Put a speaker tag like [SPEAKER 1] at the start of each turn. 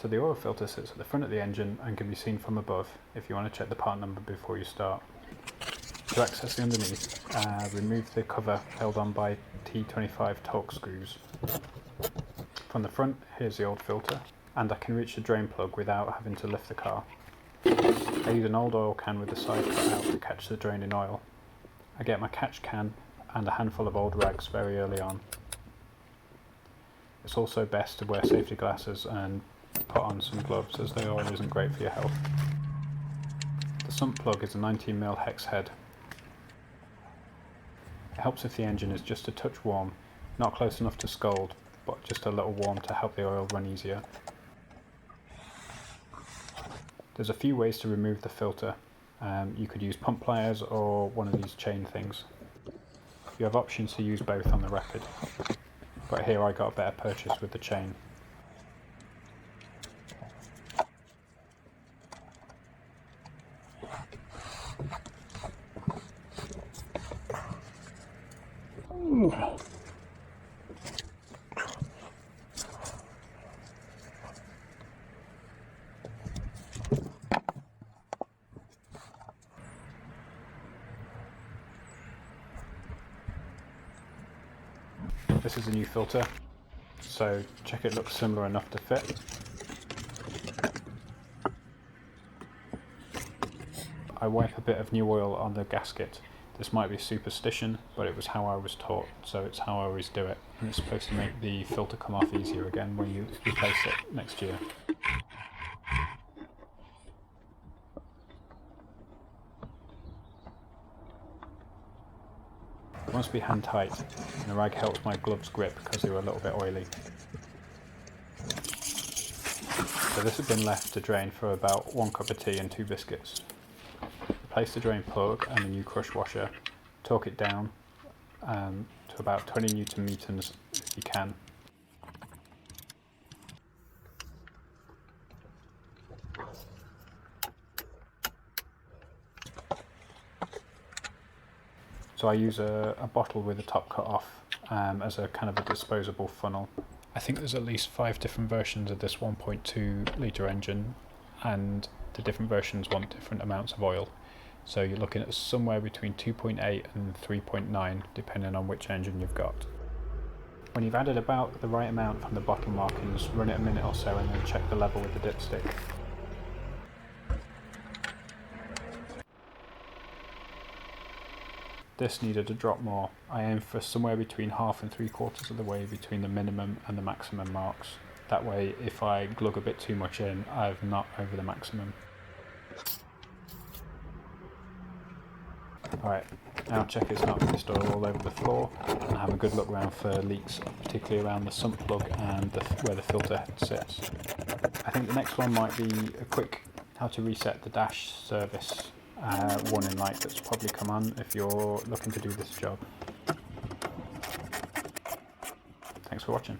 [SPEAKER 1] So the oil filter sits at the front of the engine and can be seen from above if you want to check the part number before you start. To access the underneath, remove the cover held on by T25 torque screws. From the front, here's the old filter, and I can reach the drain plug without having to lift the car. I use an old oil can with the side cut out to catch the draining oil. I get my catch can and a handful of old rags very early on. It's also best to wear safety glasses and put on some gloves, as the oil isn't great for your health. The sump plug is a 19mm hex head. It helps if the engine is just a touch warm, not close enough to scald, but just a little warm to help the oil run easier. There's a few ways to remove the filter. You could use pump pliers or one of these chain things. You have options to use both on the Rapid, but here I got a better purchase with the chain. This is a new filter, so check it looks similar enough to fit. I wipe a bit of new oil on the gasket. This might be superstition, but it was how I was taught, so it's how I always do it. And it's supposed to make the filter come off easier again when you replace it next year. It must be hand tight, and the rag helps my gloves grip because they were a little bit oily. So this has been left to drain for about 1 cup of tea and 2 biscuits. Replace the drain plug and the new crush washer. Torque it down to about 20 Newton meters if you can. So I use a bottle with the top cut off as a kind of a disposable funnel. I think there's at least 5 different versions of this 1.2 litre engine, and the different versions want different amounts of oil. So you're looking at somewhere between 2.8 and 3.9 depending on which engine you've got. When you've added about the right amount from the bottle markings, run it a minute or so and then check the level with the dipstick. This needed to drop more. I aim for somewhere between half and 3/4 of the way between the minimum and the maximum marks. That way, if I glug a bit too much in, I've not over the maximum. Alright, now check it's not mist oil all over the floor, and have a good look around for leaks, particularly around the sump plug and where the filter head sits. I think the next one might be a quick how to reset the dash service warning light that's probably come on if you're looking to do this job. Thanks for watching.